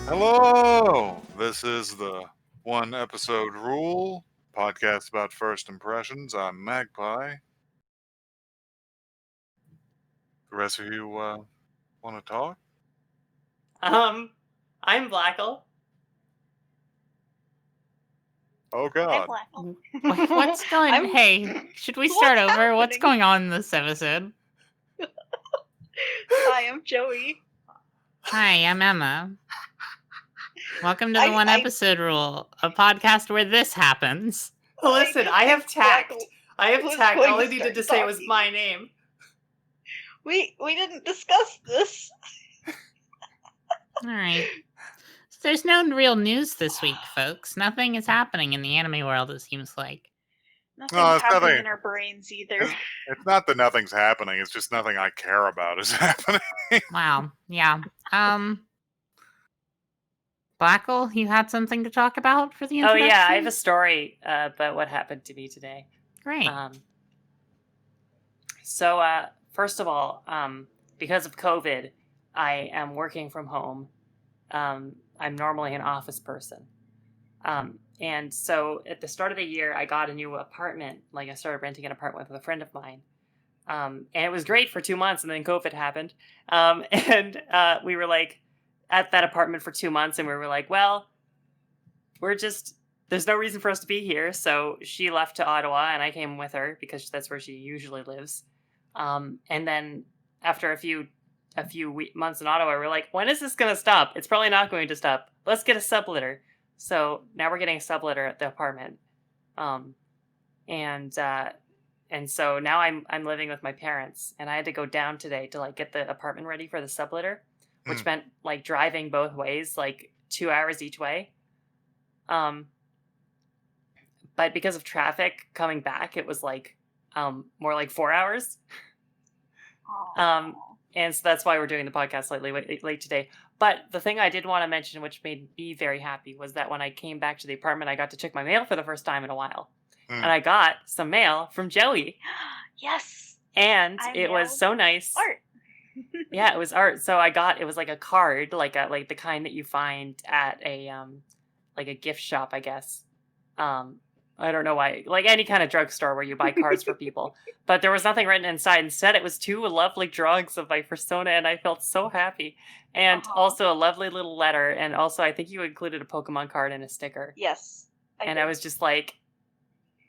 Hello! This is the One Episode Rule podcast about first impressions. I'm Magpie. The rest of you want to talk? I'm Blackle. Oh, I'm God. Blackle. What's going? Hey, should we start What's over? What's happening? going on in this episode? Hi, I'm Joey. Hi, I'm Emma. Welcome to the One Episode Rule, a podcast where this happens. Listen, I have tact. Blackle I have was tact. going All to I needed start to say was talking. my name. We didn't discuss this. All right. So there's no real news this week, folks. Nothing is happening in the anime world, it seems like. Nothing's it's happening nothing. in our brains either. It's not that nothing's happening, it's just nothing I care about is happening. Wow. Yeah. Blackle, you had something to talk about for the Oh introduction? yeah, I have a story about what happened to me today. Great. So first of all, because of COVID, I am working from home. I'm normally an office person. And so at the start of the year, I got a new apartment. Like I started renting an apartment with a friend of mine. And it was great for 2 months, and then COVID happened. And we were like at that apartment for 2 months, and we were like, well, there's no reason for us to be here. So she left to Ottawa, and I came with her because that's where she usually lives. And then after a few months in Ottawa, we're like, when is this going to stop? It's probably not going to stop. Let's get a subletter. So now we're getting a subletter at the apartment. And so now I'm living with my parents, and I had to go down today to like get the apartment ready for the subletter, which meant like driving both ways, like 2 hours each way. But because of traffic coming back, it was like more like 4 hours. And so that's why we're doing the podcast slightly late today. But the thing I did want to mention, which made me very happy, was that when I came back to the apartment, I got to check my mail for the first time in a while. And I got some mail from Joey. Yes. And it was so nice. Art. Yeah, it was art. So it was like a card, like the kind that you find at a like a gift shop, I guess. I don't know why, like any kind of drugstore where you buy cards for people. But there was nothing written inside. Instead, it was 2 lovely drawings of my persona, and I felt so happy. And also a lovely little letter. And also, I think you included a Pokemon card and a sticker. Yes. I was just like,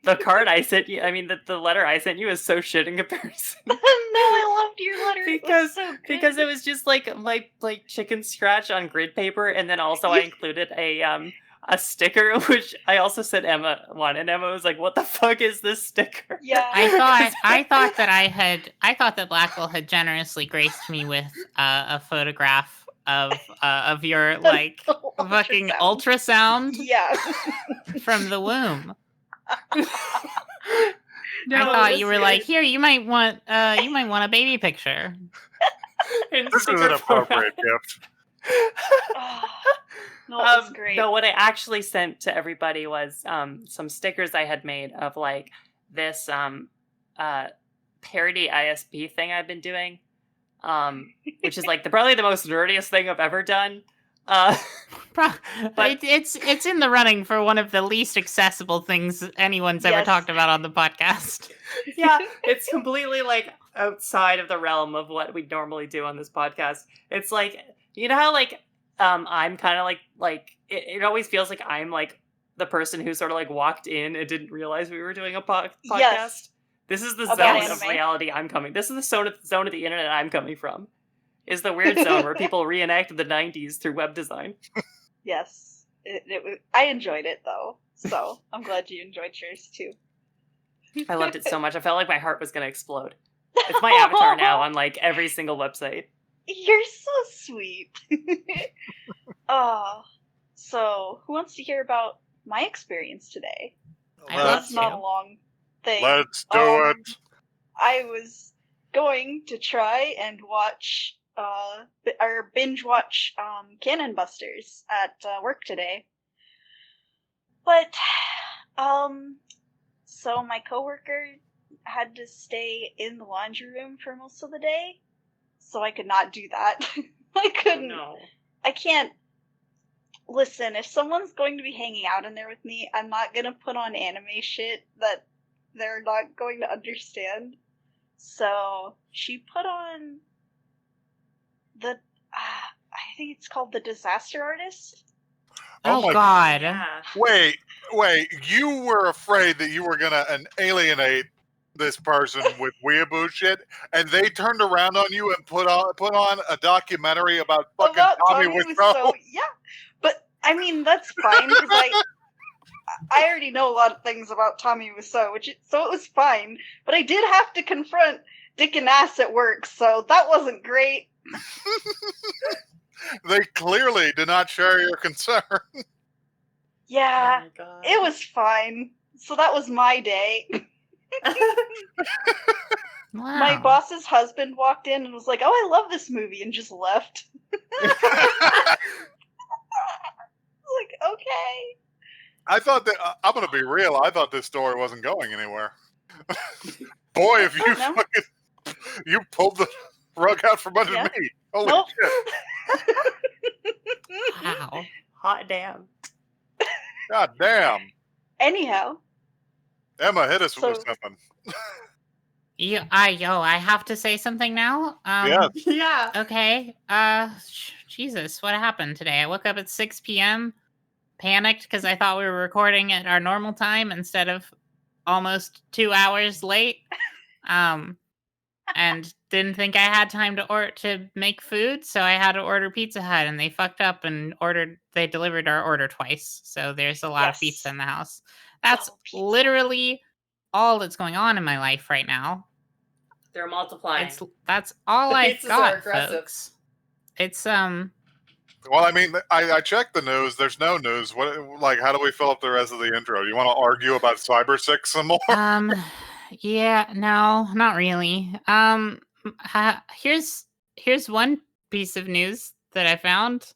the card I sent you, I mean, the letter I sent you is so shit in comparison. No, I loved your letter. Because it was so good. because it was just like my chicken scratch on grid paper, and then also I included a sticker, which I also sent Emma one, and Emma was like, "What the fuck is this sticker?" Yeah. I thought that Blackwell had generously graced me with a photograph of your like fucking ultrasound Yeah. from the womb. No, I thought you were like, here, you might want a baby picture. This is an appropriate gift. No, it was great. No, what I actually sent to everybody was some stickers I had made of like this parody ISP thing I've been doing, which is like probably the most nerdiest thing I've ever done. But it's in the running for one of the least accessible things anyone's ever talked about on the podcast. Yeah, it's completely like outside of the realm of what we normally do on this podcast. It's like, you know how like I'm kind of like it always feels like I'm like the person who sort of like walked in and didn't realize we were doing a podcast. Yes. This is the About zone anime. of reality I'm coming. This is the zone of the internet I'm coming from. Is the weird zone where people reenact the 90s through web design. Yes. I enjoyed it, though. So, I'm glad you enjoyed yours, too. I loved it so much. I felt like my heart was going to explode. It's my avatar now on, like, every single website. You're so sweet. So, who wants to hear about my experience today? That's not a long thing. Let's do it. I was going to try and watch binge watch Cannon Busters at work today, but so my coworker had to stay in the laundry room for most of the day, so I could not do that. I couldn't. No. I can't listen, if someone's going to be hanging out in there with me, I'm not gonna put on anime shit that they're not going to understand. So she put on the, I think it's called The Disaster Artist. Oh Oh my- God. Yeah. Wait, you were afraid that you were gonna alienate this person with weeaboo shit, and they turned around on you and put on a documentary about fucking About Tommy Tommy Wiseau. Wiseau, yeah. But I mean, that's fine because I already know a lot of things about Tommy Wiseau, so it was fine. But I did have to confront Dick and Ass at work, so that wasn't great. They clearly did not share your concern. Yeah, Oh my God. it was fine. So that was my day. Wow. My boss's husband walked in and was like, "Oh, I love this movie," and just left. Like, okay. I thought that I'm gonna be real. I thought this story wasn't going anywhere. Boy, if you No. fucking you pulled the rug out from under Yeah. me. Holy Nope. shit! Wow. Hot damn. God damn! Anyhow, Emma, hit us with So- something. I have to say something now. Yes. Yeah. Okay. Jesus, what happened today? I woke up at 6 p.m. panicked because I thought we were recording at our normal time instead of almost 2 hours late. And didn't think I had time to make food, so I had to order Pizza Hut, and they fucked up and they delivered our order twice. So there's a lot of Yes. pizza in the house. That's Oh, pizza. literally all that's going on in my life right now. They're multiplying. That's all The I've pizzas are got, aggressive. folks. It's Well, I mean, I checked the news. There's no news. What? How do we fill up the rest of the intro? Do you want to argue about Cyber 6 some more? yeah, no, not really. Here's one piece of news that I found.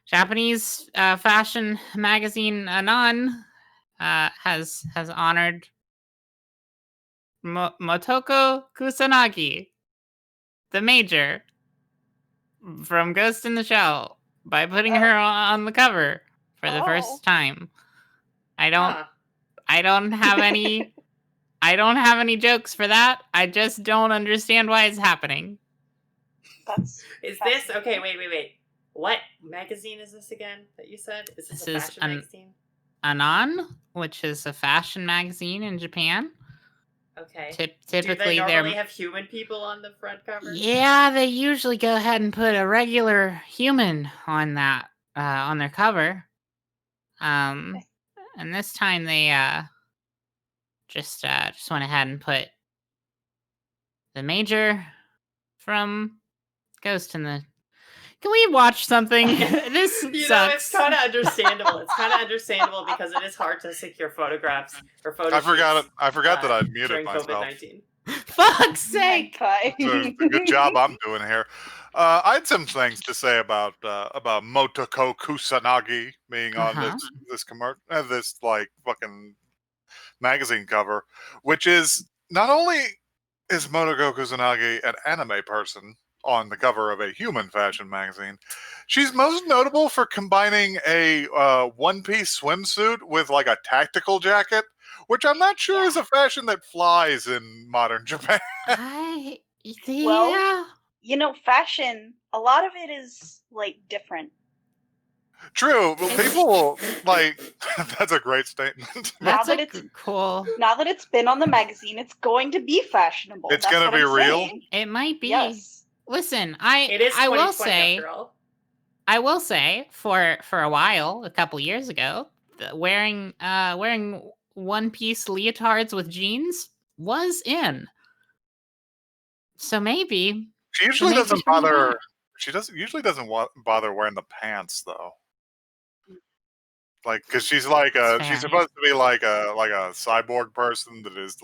Japanese fashion magazine Anon has honored Motoko Kusanagi, the Major from Ghost in the Shell, by putting her on the cover for the Oh. first time. I don't Huh. have any I don't have any jokes for that. I just don't understand why it's happening. That's Is this okay? Wait. What magazine is this again that you said? Is this This a is fashion magazine? Anon, which is a fashion magazine in Japan. Okay. Typically, Do they normally they're have human people on the front cover? yeah, they usually go ahead and put a regular human on that on their cover. And this time they just went ahead and put the Major from Ghost in the. Can we watch something? This You know, sucks. it's kind of understandable. It's kind of understandable because it is hard to secure photographs or photo I forgot it. shoots, I forgot that I'd muted during myself. COVID-19. Fuck's sake! magpie. So it's a good job I'm doing here. I had some things to say about Motoko Kusanagi being on this fucking magazine cover, which is not only is Motoko Kusanagi an anime person on the cover of a human fashion magazine, she's most notable for combining a one-piece swimsuit with a tactical jacket, which I'm not sure is a fashion that flies in modern Japan. Well, fashion, a lot of it is different. True, but people that's a great statement. Now That's that a it's- cool. Now that it's been on the magazine, it's going to be fashionable. It's That's gonna what be I'm real? saying. It might be. Yes. Listen, It is I will 2020 say after all. I will say for a while, a couple years ago, wearing one piece leotards with jeans was in. So maybe She usually Major's doesn't bringing it bother. back. She doesn't bother wearing the pants though. Because she's That's she's fair. supposed to be like a cyborg person that is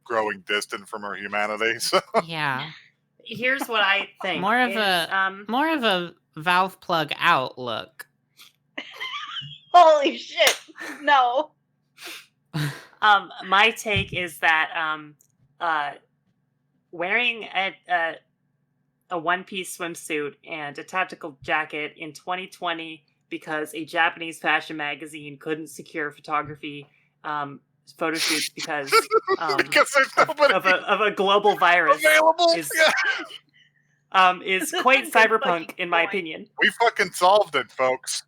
growing distant from her humanity. So Yeah, Here's what I think. more of is, a valve plug out look. Holy shit! No. my take is that wearing a one-piece swimsuit and a tactical jacket in 2020 because a Japanese fashion magazine couldn't secure photography photo shoots because because there's nobody of a global virus available. is quite cyberpunk in my opinion. We fucking solved it, folks.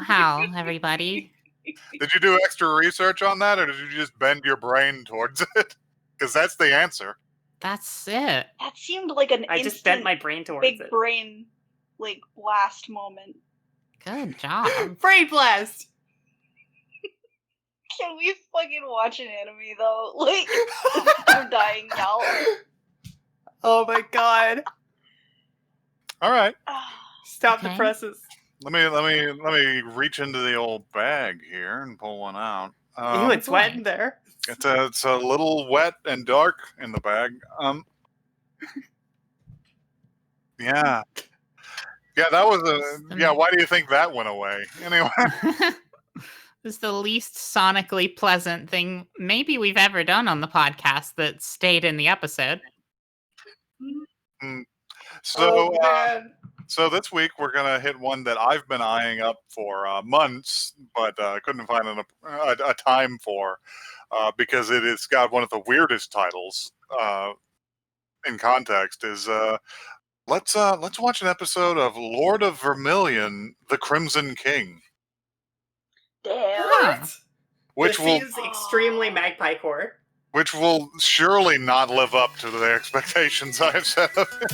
Wow, everybody. Did you do extra research on that, or did you just bend your brain towards it? Because that's the answer. That's it. That seemed like an I just bent my brain towards big it. brain, like, blast moment. Good job. Brain blast! Can we fucking watch an anime, though? Like, I'm dying, y'all. Oh my god. All right. Stop the Okay. presses. Let me reach into the old bag here and pull one out. Ew, it's wet in there. It's a little wet and dark in the bag. Yeah. Yeah, that was yeah, why do you think that went away? Anyway. This is the least sonically pleasant thing maybe we've ever done on the podcast that stayed in the episode. So, so this week we're gonna hit one that I've been eyeing up for months, but couldn't find a time for because it's got one of the weirdest titles in context. Is let's watch an episode of Lord of Vermilion, The Crimson King. Damn. What? Which seems extremely Magpie Core. Which will surely not live up to the expectations I've set of it.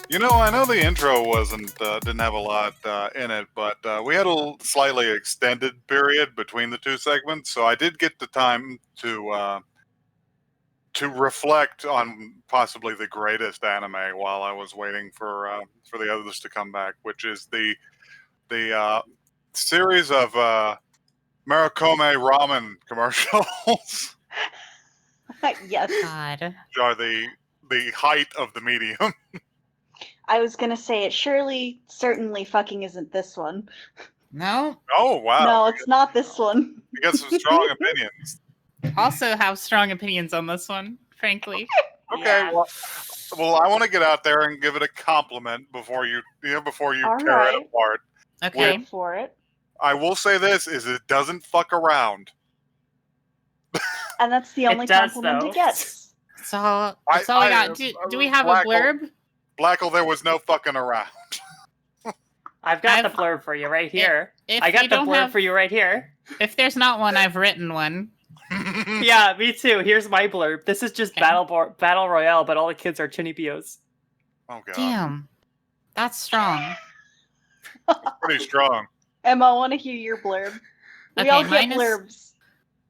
You know, I know the intro didn't have a lot in it, but we had a slightly extended period between the two segments, so I did get the time to reflect on possibly the greatest anime while I was waiting for the others to come back, which is the series of Marukome ramen commercials. Yes. God. Which are the height of the medium. I was gonna say it certainly fucking isn't this one. No. Oh, wow. No, it's not this one. You got some strong opinions. Also have strong opinions on this one, frankly. Okay, Yeah. well, I want to get out there and give it a compliment before you tear Alright. it apart. Okay. Go for it. I will say this, is it doesn't fuck around. And that's the only does, compliment though. it gets. That's all we got. Do we have a blurb? Blackle, there was no fucking around. I've got the blurb for you right here. If I got you the don't blurb have- for you right here. If there's not one, I've written one. Yeah, me too. Here's my blurb. This is just Okay. Battle Royale, but all the kids are Chinipios. Oh, God. Damn. That's strong. Pretty strong. Emma, I want to hear your blurb. We Okay, all get mine is- blurbs.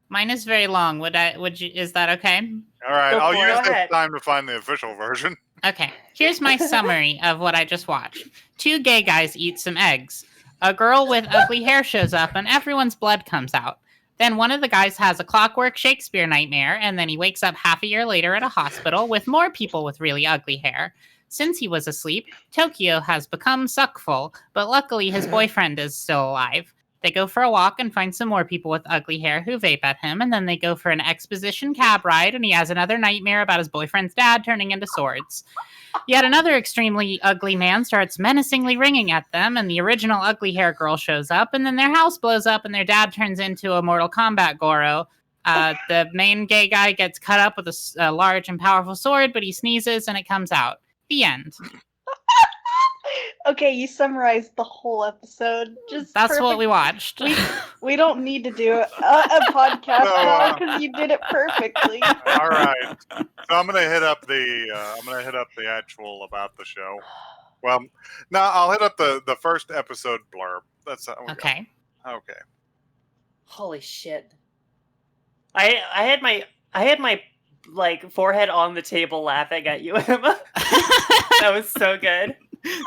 Mine is very long. Is that okay? All right, Go I'll for it. use Go this ahead. time to find the official version. Okay, here's my summary of what I just watched. 2 gay guys eat some eggs. A girl with ugly hair shows up and everyone's blood comes out. Then one of the guys has a clockwork Shakespeare nightmare, and then he wakes up half a year later at a hospital with more people with really ugly hair. Since he was asleep, Tokyo has become suckful, but luckily his boyfriend is still alive. They go for a walk and find some more people with ugly hair who vape at him, and then they go for an exposition cab ride, and he has another nightmare about his boyfriend's dad turning into swords. Yet another extremely ugly man starts menacingly ringing at them, and the original ugly hair girl shows up, and then their house blows up, and their dad turns into a Mortal Kombat Goro. The main gay guy gets cut up with a large and powerful sword, but he sneezes, and it comes out. The end. Okay, you summarized the whole episode. That's what we watched. We don't need to do a podcast now because you did it perfectly. All right, so I'm gonna hit up the actual about the show. Well, no, I'll hit up the first episode blurb. That's how we Okay. go. Okay. Holy shit! I had my like forehead on the table laughing at you, Emma. That was so good.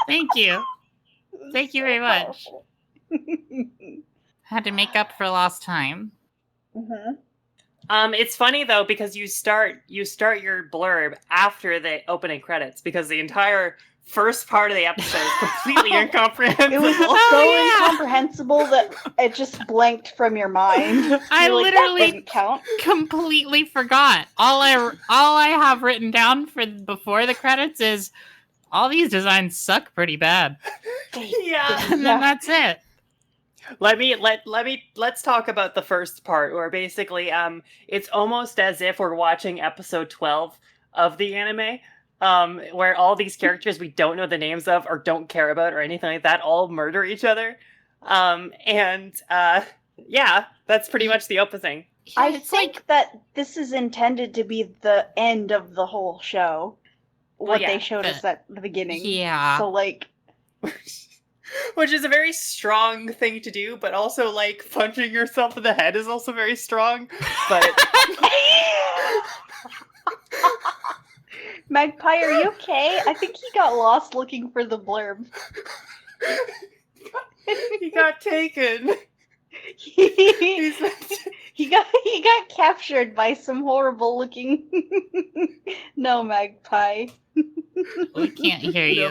Thank you. Thank you very much. Powerful. Had to make up for lost time. Mhm. It's funny though because you start your blurb after the opening credits because the entire first part of the episode is completely incomprehensible. It was so incomprehensible that it just blanked from your mind. I You're literally that doesn't count. completely forgot. All I have written down for before the credits is all these designs suck pretty bad. Yeah. And then that's it. Let's talk about the first part where basically it's almost as if we're watching episode 12 of the anime. Where all these characters we don't know the names of or don't care about or anything like that all murder each other. Yeah, that's pretty much the opening. I think that this is intended to be the end of the whole show. What they showed us at the beginning. Yeah. So, like... Which is a very strong thing to do, but also, like, punching yourself in the head is also very strong. But... Magpie, are you okay? I think he got lost looking for the blurb. He got taken. He got captured by some horrible looking... No, Magpie. We can't hear you.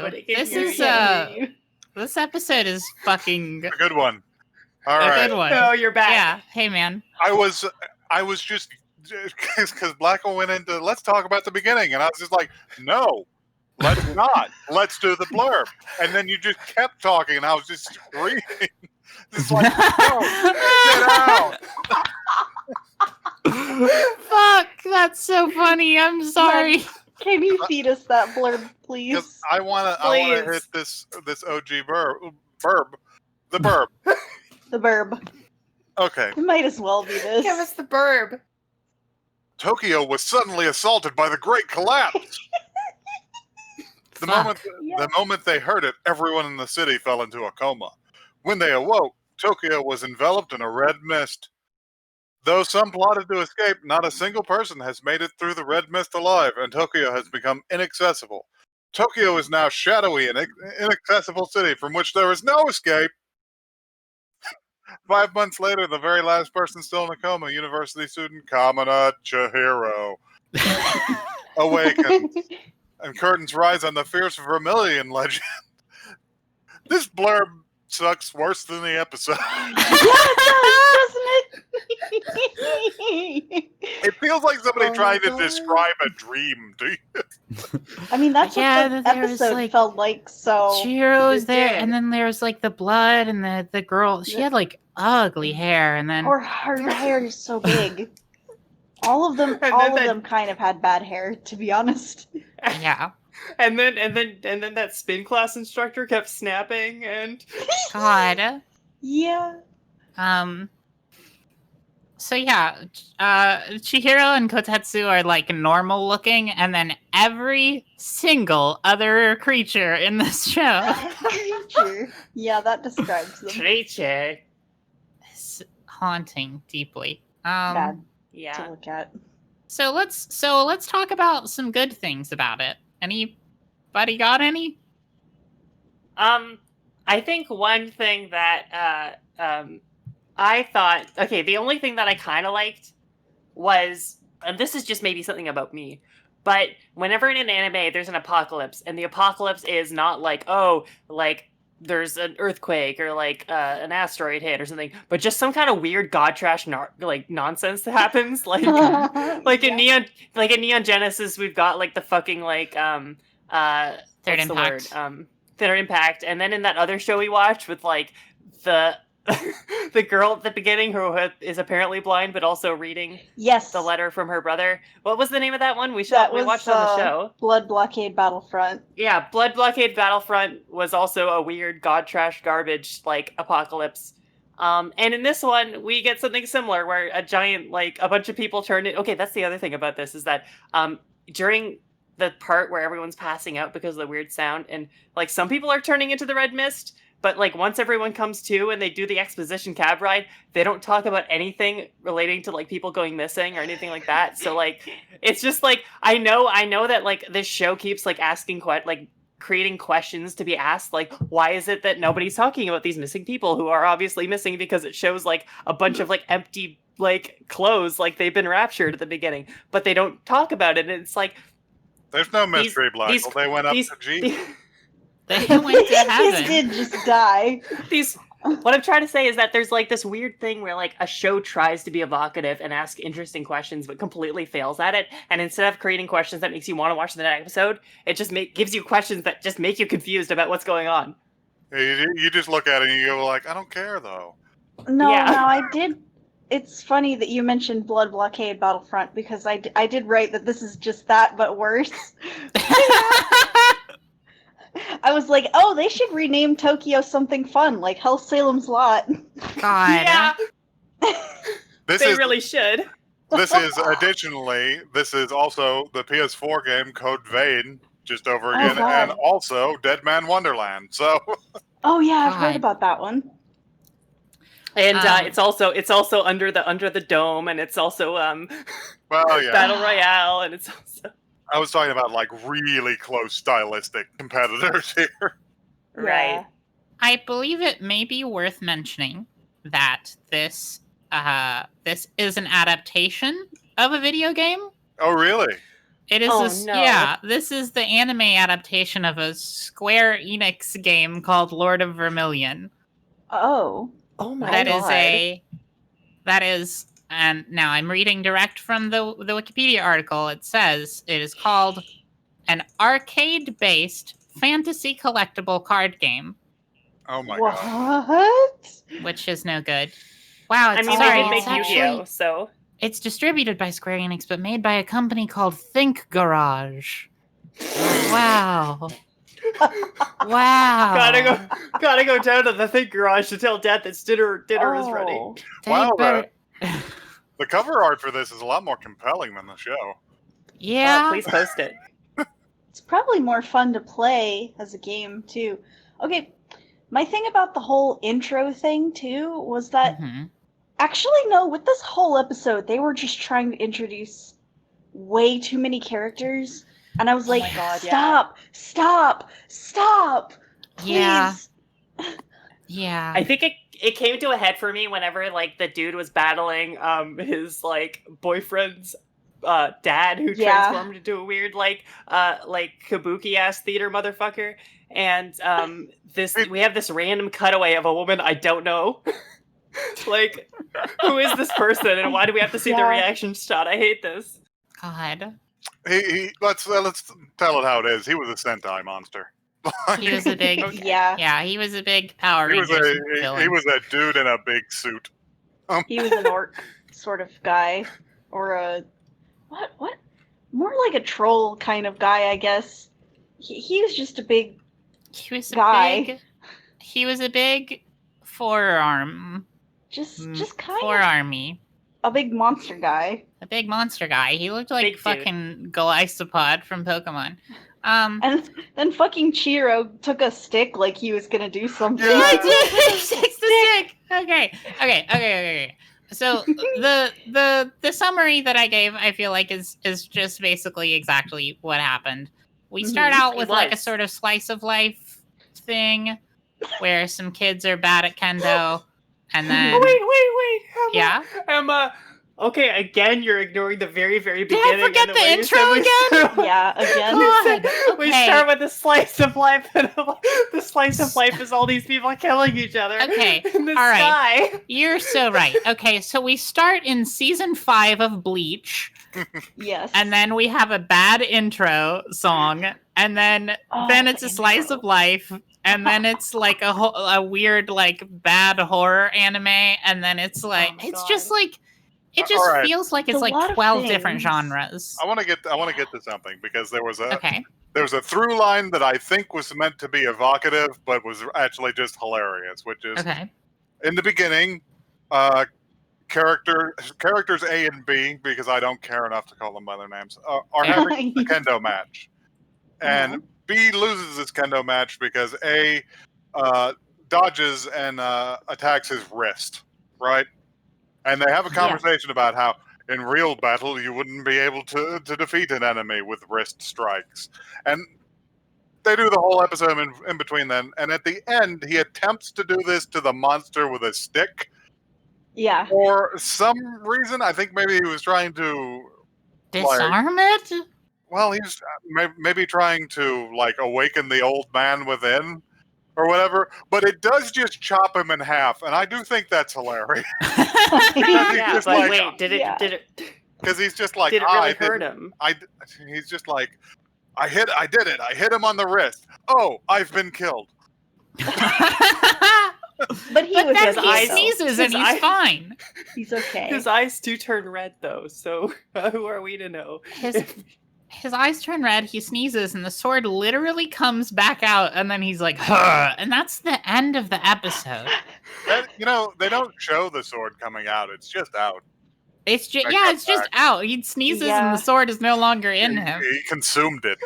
This episode is fucking A good one. All a right. good one. Oh, you're back. Yeah. Hey, man. I was just because Blackwell went into let's talk about the beginning, and I was just like, no, let's not. Let's do the blurb, and then you just kept talking, and I was just reading, just like, no, get out. Fuck, that's so funny. I'm sorry. Can you feed us that blurb, please? 'Cause I wanna hit this OG verb, the burb. The burb. Okay. It might as well be this. Give us the burb. Tokyo was suddenly assaulted by the Great Collapse. The moment they heard it, everyone in the city fell into a coma. When they awoke, Tokyo was enveloped in a red mist. Though some plotted to escape, not a single person has made it through the red mist alive, and Tokyo has become inaccessible. Tokyo is now shadowy and inaccessible city from which there is no escape. 5 months later, the very last person still in a coma, university student Kamina Chihiro, awakens, and curtains rise on the fierce Vermilion legend. This blurb sucks worse than the episode. Yeah, it does, doesn't it? It feels like somebody trying to describe a dream to you. I mean, that's what the episode felt like, so... Chihiro's there, and then there's, like, the blood, and the girl, she had, like, ugly hair, and then... Or her hair is so big. All of them kind of had bad hair, to be honest. Yeah. And then that spin class instructor kept snapping, and... God. Yeah. So yeah, Chihiro and Kotetsu are like normal looking, and then every single other creature in this show. Creature. Yeah, that describes them. Creature. Is haunting deeply. Bad Yeah. to look at. So let's talk about some good things about it. Anybody got any? I think one thing that I thought, okay, the only thing that I kind of liked was, and this is just maybe something about me, but whenever in an anime there's an apocalypse, and the apocalypse is not like, oh, like there's an earthquake or like an asteroid hit or something, but just some kind of weird god trash like nonsense that happens, like in Neon Genesis we've got like the fucking like Third Impact. Third Impact, and then in that other show we watched with like the the girl at the beginning who is apparently blind but also reading the letter from her brother. What was the name of that one? We watched it on the show. Blood Blockade Battlefront. Yeah, Blood Blockade Battlefront was also a weird god trash garbage like apocalypse. And in this one we get something similar where a giant like a bunch of people turn it. Okay, that's the other thing about this is that during the part where everyone's passing out because of the weird sound and like some people are turning into the red mist. But, like, once everyone comes to and they do the exposition cab ride, they don't talk about anything relating to, like, people going missing or anything like that. So, like, it's just, like, I know that, like, this show keeps, like, creating questions to be asked. Like, why is it that nobody's talking about these missing people who are obviously missing because it shows, like, a bunch of, like, empty like clothes, like they've been raptured at the beginning, but they don't talk about it. And it's like There's no mystery, Blackle. They went up to G. They went to heaven. He did just die. What I'm trying to say is that there's like this weird thing where like a show tries to be evocative and ask interesting questions, but completely fails at it. And instead of creating questions that makes you want to watch the next episode, it just gives you questions that just make you confused about what's going on. You just look at it and you go like, I don't care though. No, Yeah. I did. It's funny that you mentioned Blood Blockade Battlefront because I did write that this is just that but worse. I was like, oh, they should rename Tokyo something fun, like Hell Salem's Lot. God. Yeah, They really should. This is also the PS4 game Code Vein, just over again, God. and also Dead Man Wonderland. So, Oh yeah, I've heard God. about that one. And it's also under the dome, and it's also well, yeah. Battle Royale, and it's also I was talking about like really close stylistic competitors here. right. I believe it may be worth mentioning that this is an adaptation of a video game. Oh, really? It is no. this is the anime adaptation of a Square Enix game called Lord of Vermilion. Oh. Oh my god. That is, and now I'm reading direct from the Wikipedia article. It says it is called an arcade-based fantasy collectible card game. Oh my god. What? Which is no good. Wow, I mean, they did make Yu-Gi-Oh, so it's distributed by Square Enix, but made by a company called Think Garage. Wow. Wow. Gotta go down to the Think Garage to tell Dad that dinner is ready. Wow, the cover art for this is a lot more compelling than the show. Yeah. Oh, please post it. It's probably more fun to play as a game too. Okay, my thing about the whole intro thing too was that actually no, with this whole episode they were just trying to introduce way too many characters. And I was like, stop, please. Yeah. Yeah. I think it came to a head for me whenever like the dude was battling his like boyfriend's dad who transformed into a weird like kabuki ass theater motherfucker. And we have this random cutaway of a woman I don't know. Like, who is this person and why do we have to see the reaction shot? I hate this. God. Let's tell it how it is. He was a Sentai monster. He was a big he was a big Power Rangers villain. He was a dude in a big suit. He was an orc sort of guy, or a what? More like a troll kind of guy, I guess. He was just a big guy. He was a big forearm. Just kind forearmy. A big monster guy. A big monster guy. He looked like fucking Golisopod from Pokemon. And then fucking Chiro took a stick like he was gonna do something. Yeah, he did. He takes the stick. Okay. So the summary that I gave, I feel like is just basically exactly what happened. We start out with like a sort of slice of life thing, where some kids are bad at kendo, and then wait. Emma, okay, again, you're ignoring the very, very beginning. Did I forget the intro again? Yeah, again. God, we start with the slice of life, and the slice of life is all these people killing each other. Okay, in the all sky. Right. You're so right. Okay, so we start in season 5 of Bleach. Yes. And then we have a bad intro song, and then it's a slice of life, and then it's like a weird like bad horror anime, and then it's like just like it just feels like it's like 12 different genres. I want to get to something because there was a through line that I think was meant to be evocative, but was actually just hilarious, which is in the beginning, characters A and B, because I don't care enough to call them by their names, are having a kendo match, and B loses this kendo match because A dodges and attacks his wrist, right? And they have a conversation about how in real battle you wouldn't be able to defeat an enemy with wrist strikes, and they do the whole episode in between then, and at the end he attempts to do this to the monster with a stick. Yeah. For some reason, I think maybe he was trying to, Disarm it? well, he's maybe trying to, like, awaken the old man within or whatever, but it does just chop him in half, and I do think that's hilarious. Because he's Yeah, just but like, wait, did Yeah. it because he's just like, did it "Ah, really I hurt didn't, him? he's just like, I did it, I hit him on the wrist. Oh, I've been killed. But he But was then his okay, he eyes- though. sneezes and his he's eye- fine. He's okay. His eyes do turn red though, so who are we to know? His eyes turn red, he sneezes, and the sword literally comes back out, and then he's like, huh, and that's the end of the episode. And, they don't show the sword coming out, it's just out. It's just, I yeah, got it's just out. He sneezes, and Yeah. the sword is no longer in him. He consumed it,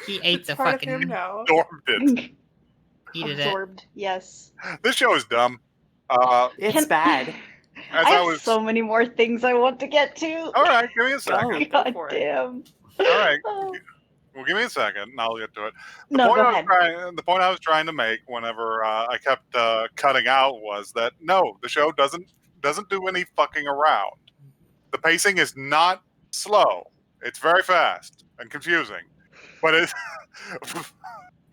He ate It's the part of him fucking, now. absorbed it. eated it. Absorbed. Yes. This show is dumb. It's bad. As I I have was, so many more things I want to get to. all right, give me a second. Go God for it. damn. All right, Oh. well, give me a second, and I'll get to it. No, go ahead. The point I was trying to make, whenever I kept cutting out, was that no, the show doesn't do any fucking around. The pacing is not slow; it's very fast and confusing, but it's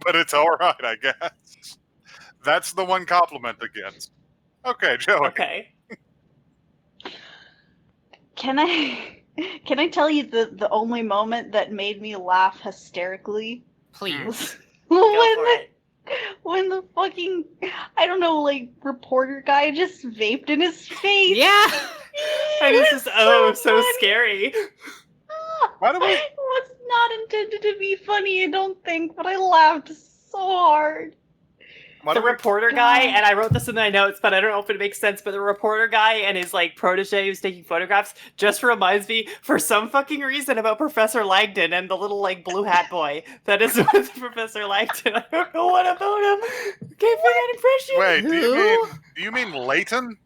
but it's all right, I guess. That's the one compliment it gets. Okay, Joey. Okay. Can I tell you the only moment that made me laugh hysterically Please. was Go for when it. when the fucking, I don't know, like, reporter guy just vaped in his face. Yeah. And this is so funny. scary. Why do we- It was not intended to be funny, I don't think, but I laughed so hard. Why The do we- reporter guy, God. and I wrote this in my notes, but I don't know if it makes sense, but the reporter guy and his, like, protege who's taking photographs just reminds me, for some fucking reason, about Professor Langdon and the little, like, blue hat boy that is with Professor Langdon. I don't know what about him. Gave me that impression. Wait, Who? do you mean Leighton?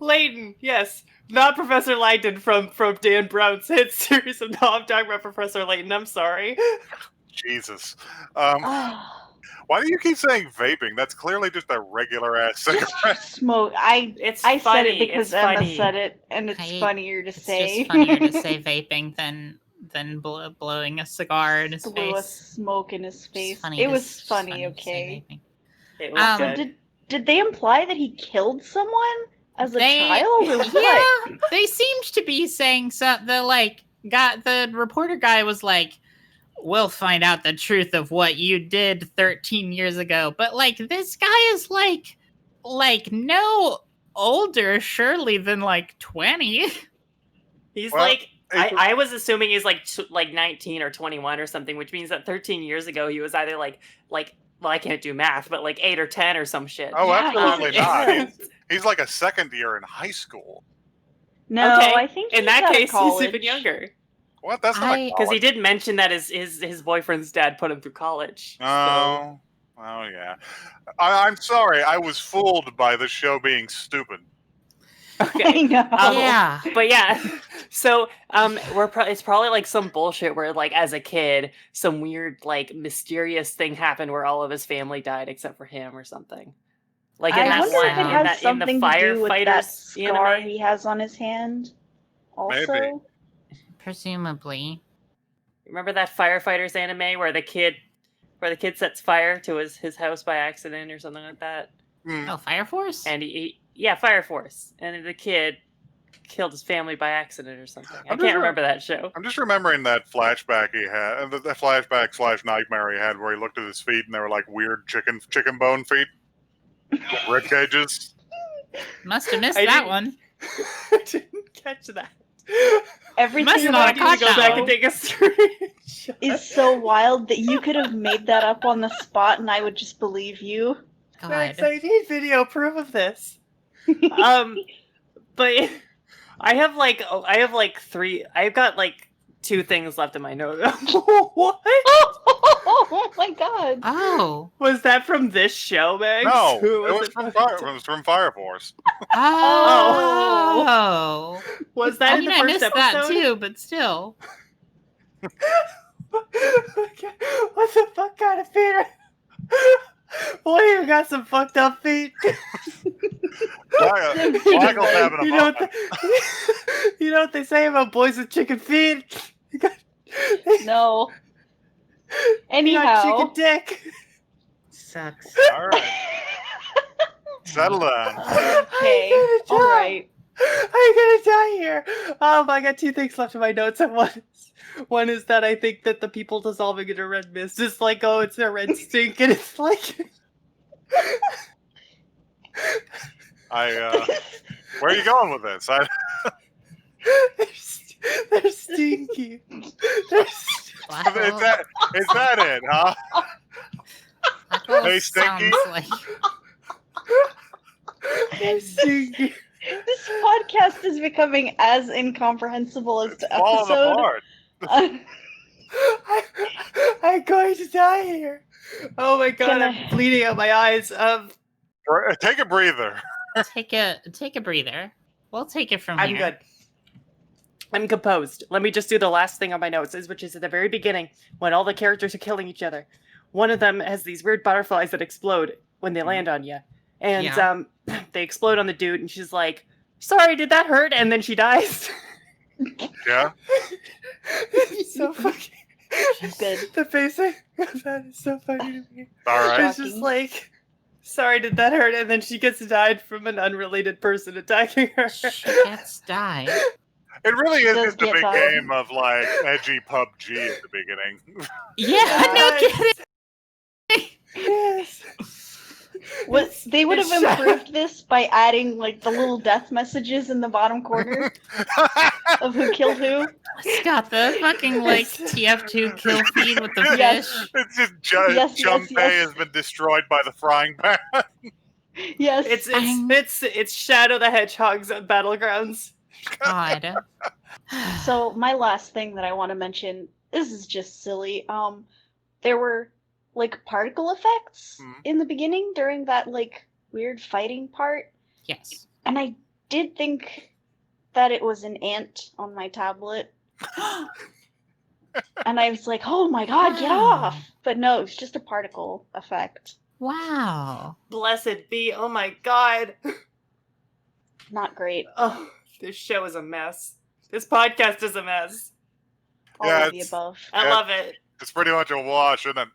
Layton, yes. Not Professor Langdon from Dan Brown's hit series. No, I'm talking about Professor Layton. I'm sorry. Jesus. Ah, Why do you keep saying vaping? That's clearly just a regular ass cigarette. just smoke. I It's said funny. it because It's Emma funny. said it, and it's I- funnier to It's say. just funnier to say vaping than blowing a cigar in his Blew a face. smoke in his It's face. funny It to- was it's funny, to say okay. vaping. It was Um, So good. did they imply that he killed someone as a They- child, or what? Yeah, they seemed to be saying something. The reporter guy was like, "We'll find out the truth of what you did 13 years ago." But like, this guy is like no older, surely, than like 20. He's Well, like, it's- I was assuming he's like 19 or 21 or something, which means that 13 years ago he was either like, well, I can't do math, but like 8 or 10 or some shit. Oh, Yeah, absolutely he's- not. He's like a second year in high school. No, Okay, I think in he's that out of case, he's college. even younger. What? That's not a Because he college. did mention that his boyfriend's dad put him through college. Oh, yeah. I'm sorry. I was fooled by the show being stupid. So, okay. I know. Yeah. But yeah, so it's probably like some bullshit where like as a kid, some weird like mysterious thing happened where all of his family died except for him or something. Like in I that I wonder one, if it in has in the something to do with that firefighters scar anime. he has on his hand. Also, Maybe. Presumably. Remember that firefighters anime where the kid sets fire to his house by accident or something like that? Hmm. Oh, Fire Force? And yeah, Fire Force. And the kid killed his family by accident or something. I I'm can't just remember that show. I'm just remembering that flashback he had, the flashback / nightmare he had, where he looked at his feet and they were like weird chicken bone feet, rib cages. Must have missed I that didn't- one. I didn't catch that. everything Must not about have caught go this that back show and take a screenshot. is so wild that you could have made that up on the spot, and I would just believe you. God. Max, I need video proof of this. But I've got like 2 things left in my note. What? Oh my god! Oh. Was that from this show, Max? No, Who it was from Fire Force. Oh. Was that I in mean, the I first missed episode? that too, but still. What the fuck kind of feet are... Boy, you got some fucked up feet. Michael's having a You know, moment. you know what they say about boys with chicken feet? No. You got Anyhow. chicken dick. Sucks. All right, settle down. Okay. All right. I'm gonna die here. I got two things left in my notes. And one is that I think that the people dissolving into red mist is like, oh, it's a red stink, and it's like. Where are you going with this? They're stinky. Is that it, huh? They stinky? They're stinky. This podcast is becoming as incomprehensible as It's the falling episode. apart. I'm going to die here. Oh my god, I'm bleeding out my eyes. Take a breather. Take a breather. We'll take it from I'm here. good. I'm composed. Let me just do the last thing on my notes, which is at the very beginning, when all the characters are killing each other. One of them has these weird butterflies that explode when they land on you. And they explode on the dude, and she's like, sorry, did that hurt? And then she dies. Yeah. It's so fucking Good. The pacing of that is so funny to me. All right. It's just like, sorry, did that hurt? And then she gets died from an unrelated person attacking her. She gets died. It really is Does just a get big died. game of like edgy PUBG at the beginning. Yeah, no kidding. Yes. They would have It's shut- improved this by adding like the little death messages in the bottom corner of who killed who. It's got the fucking like TF2 kill feed with the Yes. fish. It's just Yes, Junpei yes. has been destroyed by the frying pan. Yes. It's Shadow the Hedgehog's Battlegrounds. God. So my last thing that I want to mention, this is just silly. There were like particle effects in the beginning during that like weird fighting part. Yes. And I did think that it was an ant on my tablet. And I was like, oh my god, get off! But no, it's just a particle effect. Wow. Blessed be. Oh my god. Not great. Oh, this show is a mess. This podcast is a mess. All Yeah, of the above. I love it. It's pretty much a wash, isn't it?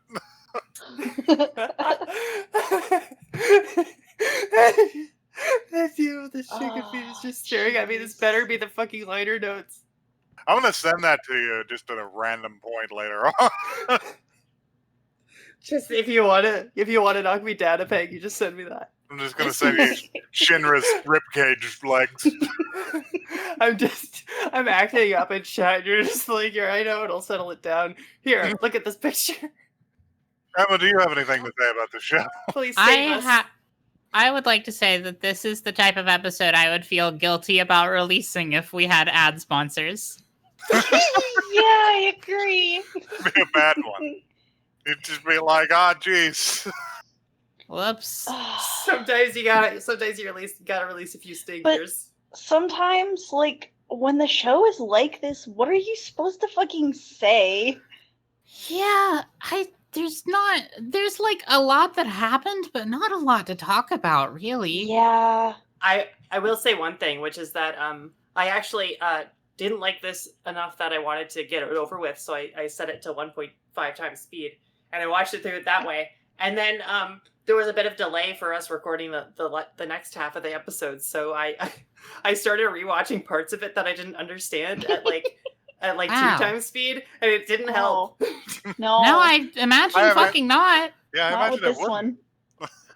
That dude with the chicken feet is just staring at me. This better be the fucking liner notes. I'm gonna send that to you just at a random point later on. Just if you want to knock me down a peg, you just send me that. I'm just gonna send you Shinra's ribcage legs. I'm acting up in chat. You're just like, here, I know it'll settle it down. Here, look at this picture. Emma, do you have anything to say about the show? Please save us. I would like to say that this is the type of episode I would feel guilty about releasing if we had ad sponsors. Yeah, I agree. It'd be a bad one. It'd just be like, jeez. Whoops. Sometimes you gotta release a few stinkers. Sometimes, like, when the show is like this, what are you supposed to fucking say? Yeah, there's like a lot that happened, but not a lot to talk about, really. Yeah. I will say one thing, which is that I actually didn't like this enough that I wanted to get it over with, so I set it to 1.5 times speed, and I watched it through it that way. And then there was a bit of delay for us recording the next half of the episode, so I started rewatching parts of it that I didn't understand at like Wow. 2 times speed, and it didn't help. No. No, I imagine fucking not. Yeah, I Not with imagine it this wouldn't. one.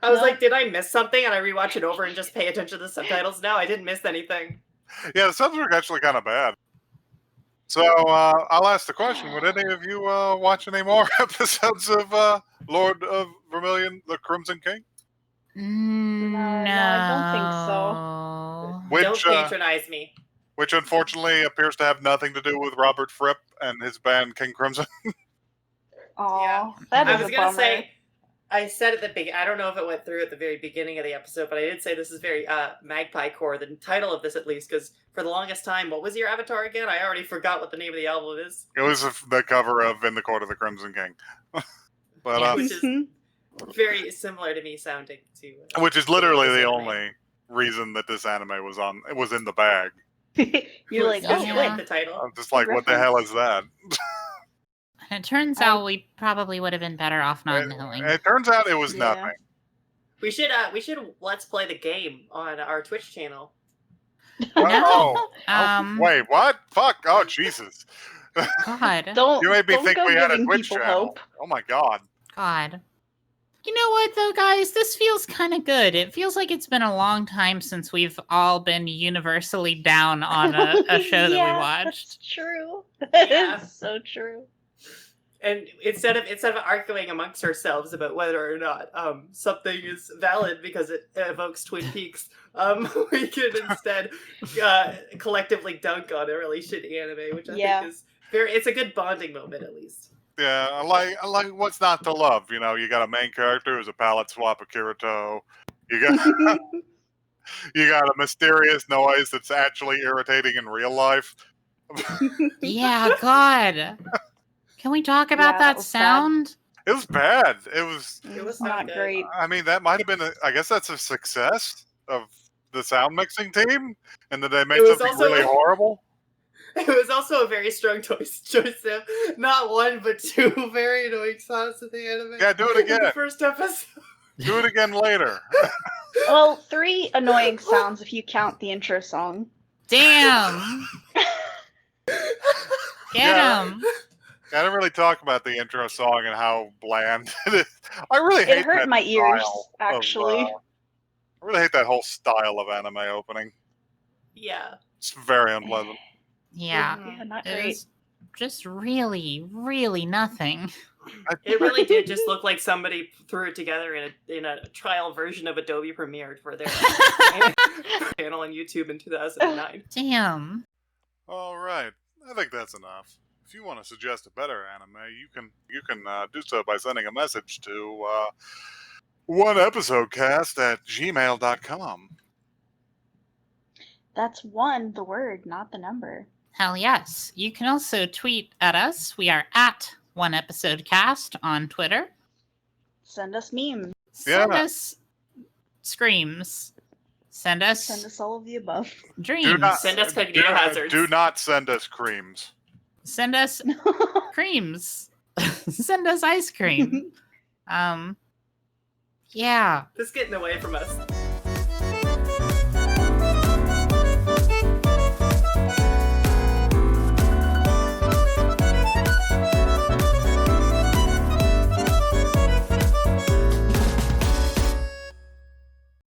I was No. like, did I miss something? And I rewatch it over and just pay attention to the subtitles. No, I didn't miss anything. Yeah, the subs were actually kind of bad. So I'll ask the question: would any of you watch any more episodes of Lord of Vermilion, the Crimson King? No, I don't think so. Which Don't patronize me. which unfortunately appears to have nothing to do with Robert Fripp and his band King Crimson. Aw, Yeah. that I is was a gonna bummer. say, I said at the beginning, I don't know if it went through at the very beginning of the episode, but I did say this is very Magpie Core, the title of this at least, because for the longest time, what was your avatar again? I already forgot what the name of the album is. It was the cover of In the Court of the Crimson King. But Yeah, which is Mhm. very similar to me sounding to. which is literally the Crimson only reason that this anime was in the bag. You're like, Did oh, you wait. like the title? I'm just like, what the hell is that? And it turns out we probably would have been better off not knowing. It turns out it was Yeah. nothing. We should let's play the game on our Twitch channel. Oh, wait, what? Fuck! Oh, Jesus! God. Don't, You made me don't think go we had a giving Twitch people channel. hope. Oh my God! God. You know what, though, guys? This feels kind of good. It feels like it's been a long time since we've all been universally down on a show that we Yeah, watched. That's true. Yeah. It's so true. And instead of arguing amongst ourselves about whether or not something is valid because it evokes Twin Peaks, we can instead collectively dunk on a really shitty anime, which I think is it's a good bonding moment at least. Yeah, I like what's not to love. You know, you got a main character who's a palette swap of Kirito. You got you got a mysterious noise that's actually irritating in real life. Yeah, God. Can we talk about Yeah, that that was sound? It was bad. It was. It was not good. great. I mean, that might have been. I guess that's a success of the sound mixing team, and that they made was something also really horrible. It was also a very strong choice of not one but two very annoying sounds in the anime. Yeah, do it again. The first episode. Do it again later. Well, 3 annoying sounds if you count the intro song. Damn. Get him. I didn't really talk about the intro song and how bland it is. I really hate It hurt that my ears, style actually. I really hate that whole style of anime opening. Yeah. It's very unpleasant. Yeah. Yeah, not It great. was just really, really nothing. It really did just look like somebody threw it together in a trial version of Adobe Premiere for their channel on YouTube in 2009. Damn. All right, I think that's enough. If you want to suggest a better anime, you can do so by sending a message to oneepisodecast@gmail.com. That's 1, the word, not the number. Hell yes. You can also tweet at us. We are at One Episode Cast on Twitter. Send us memes. Send Yeah. us screams. Send us all of the above. dreams. Send us cognito hazards. Do not send us creams. Send us creams. Send us ice cream. Yeah. This is getting away from us.